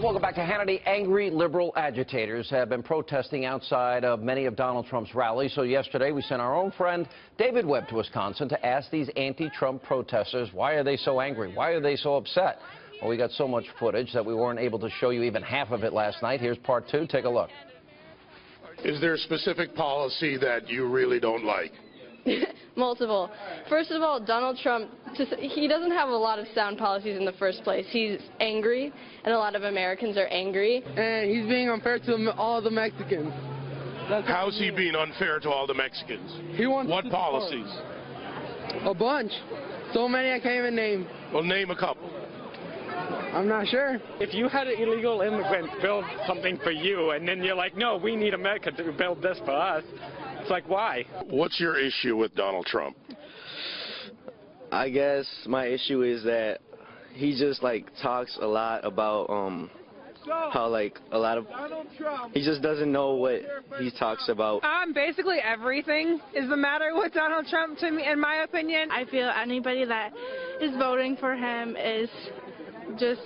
Welcome back to Hannity. Angry liberal agitators have been protesting outside of many of Donald Trump's rallies. So yesterday we sent our own friend David Webb to Wisconsin to ask these anti-Trump protesters, why are they so angry? Why are they so upset? Well, we got so much footage that we weren't able to show you even half of it last night. Here's part two. Take a look. Is there a specific policy that you really don't like? Multiple. First of all, Donald Trump, he doesn't have a lot of sound policies in the first place. He's angry, and a lot of Americans are angry. And he's being unfair to all the Mexicans. How's he being unfair to all the Mexicans? He wants what policies? A bunch. So many I can't even name. Well, name a couple. I'm not sure. If you had an illegal immigrant build something for you, and then you're like, no, we need America to build this for us, it's like, why? What's your issue with Donald Trump? I guess my issue is that he just talks a lot about how a lot of he just doesn't know what he talks about. Basically everything is the matter with Donald Trump to me, in my opinion. I feel anybody that is voting for him is just,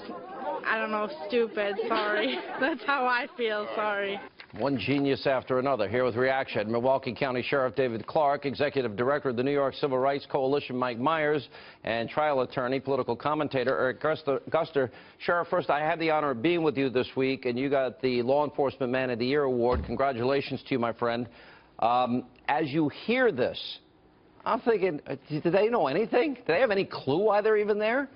I don't know, stupid. Sorry. That's how I feel. Sorry. One genius after another. Here with reaction, Milwaukee County Sheriff David Clarke, Executive Director of the New York Civil Rights Coalition Mike Meyers, and trial attorney, political commentator Eric Guster. Sheriff, first, I had the honor of being with you this week, and you got the Law Enforcement Man of the Year award. Congratulations to you, my friend. As you hear this, I'm thinking, do they know anything? Do they have any clue why they're even there?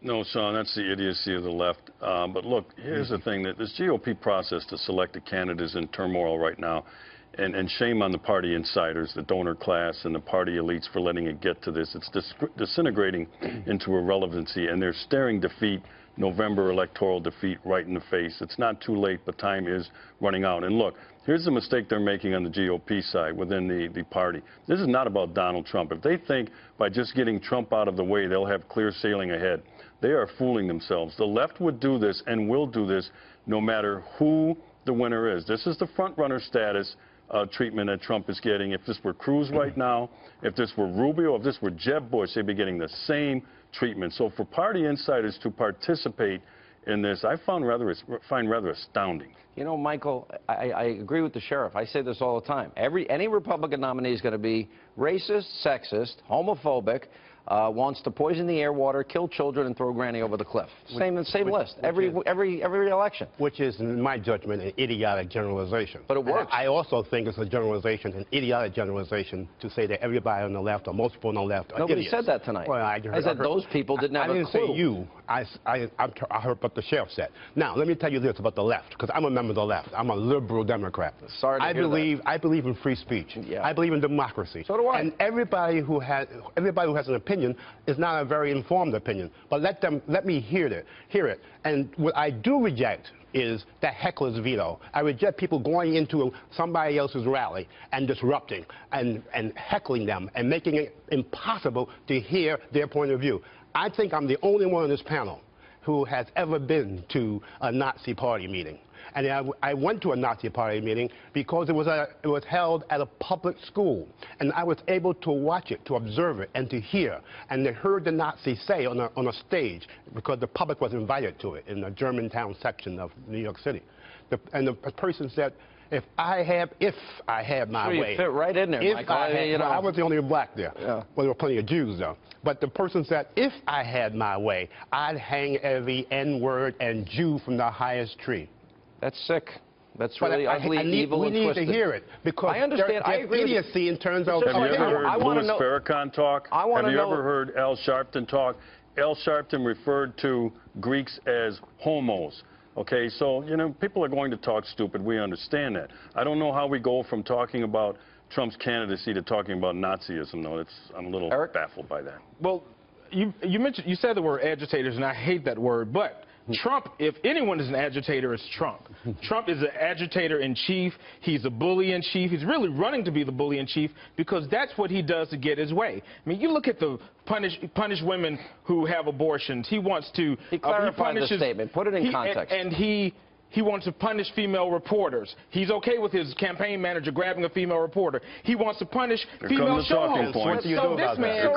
No, Sean, that's the idiocy of the left. But look, here's the thing, that this GOP process to select a candidate is in turmoil right now. And shame on the party insiders, the donor class, and the party elites for letting it get to this. It's disintegrating into irrelevancy, and they're staring defeat, November electoral defeat, right in the face. It's not too late, but time is running out. And look, here's the mistake they're making on the GOP side within the party. This is not about Donald Trump. If they think by just getting Trump out of the way, they'll have clear sailing ahead, they are fooling themselves. The left would do this and will do this no matter who the winner is. This is the front-runner status treatment that Trump is getting. If this were Cruz right now, if this were Rubio, if this were Jeb Bush, they'd be getting the same treatment. So for party insiders to participate in this, I find rather astounding. You know, Michael, I agree with the sheriff. I say this all the time. Any Republican nominee is going to be racist, sexist, homophobic, wants to poison the air, water, kill children, and throw Granny over the cliff. Same list. Every election. Which is, in my judgment, an idiotic generalization. But it works. I also think it's a generalization, an idiotic generalization, to say that everybody on the left, or most people on the left, are Nobody idiots. said that tonight. Well, I said those people didn't have a clue. I didn't say you. I heard what the sheriff said. Now, let me tell you this about the left, because I'm a member of the left. I'm a liberal Democrat. Sorry to hear that. I believe in free speech. Yeah. I believe in democracy. So do I. And everybody who has an opinion is not a very informed opinion. But let me hear it. And what I do reject is the heckler's veto. I reject people going into somebody else's rally and disrupting and heckling them and making it impossible to hear their point of view. I think I'm the only one on this panel who has ever been to a Nazi party meeting. And I went to a Nazi party meeting because it was held at a public school. And I was able to watch it, to observe it, and to hear. And they heard the Nazis say on a stage, because the public was invited to it in the Germantown section of New York City. And the person said, if I had my way. You fit right in there, Michael. I was the only black there. Yeah. Well, there were plenty of Jews, though. But the person said, if I had my way, I'd hang every N-word and Jew from the highest tree. That's sick. That's really ugly, evil, and twisted. We need to hear it, because I understand. I agree. Idiocy in terms of... Have you ever heard Louis Farrakhan talk? Have you ever heard Al Sharpton talk? Al Sharpton referred to Greeks as homos. Okay, so, you know, people are going to talk stupid. We understand that. I don't know how we go from talking about Trump's candidacy to talking about Nazism, though. I'm a little baffled by that. Well, you said the word agitators, and I hate that word, but Trump, if anyone is an agitator, it's Trump. Trump is an agitator-in-chief. He's a bully-in-chief. He's really running to be the bully-in-chief because that's what he does to get his way. I mean, you look at the punish women who have abortions. He wants to... He clarified the statement. Put it in context. And he He wants to punish female reporters. He's okay with his campaign manager grabbing a female reporter. He wants to punish female show hosts. So this man,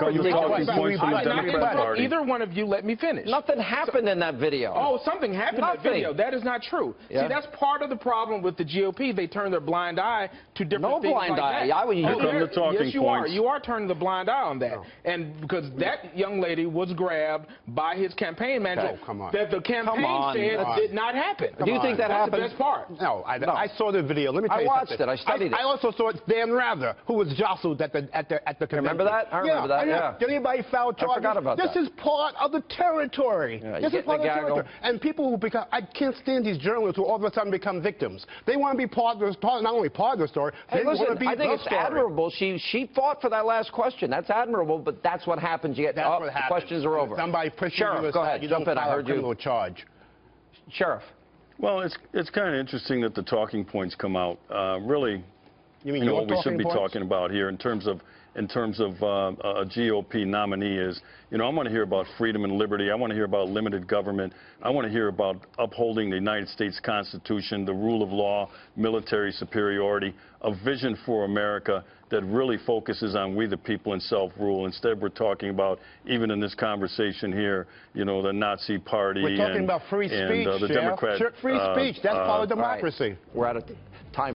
either one of you let me finish. Nothing happened in that video. Oh, something happened in that video. That is not true. Yeah. See, that's part of the problem with the GOP. They turn their blind eye to different things like that. Yes, you are. You are turning the blind eye on that. No. And because that young lady was grabbed by his campaign manager, that the campaign said did not happen. Do you think that happened? That's the best part. No, I saw the video. Let me tell you something. I watched it. I studied it. I also saw Dan Rather, who was jostled at the convention. Remember that? I remember that. Yeah. Did anybody file charges? I forgot about that. This is part of the territory. Yeah, this is part of the territory. And people who become, I can't stand these journalists who all of a sudden become victims. They want to be part of the, not only part of the story, hey, they listen, want to be I think the it's story. admirable. She fought for that last question. That's admirable, but that's what happens. You get the questions are over. Somebody pushes Sheriff, you go ahead. you Jump don't in. I file a heard criminal you. charge. Sheriff. Well, it's kind of interesting that the talking points come out. Really, you mean what we should be talking about here in terms of a GOP nominee is, I want to hear about freedom and liberty. I want to hear about limited government. I want to hear about upholding the United States Constitution, the rule of law, military superiority, a vision for America that really focuses on we the people and self-rule. Instead, we're talking about, even in this conversation here, the Nazi Party. We're talking about free speech, the Democrat. Free speech, that's part of democracy. Right. We're out of time.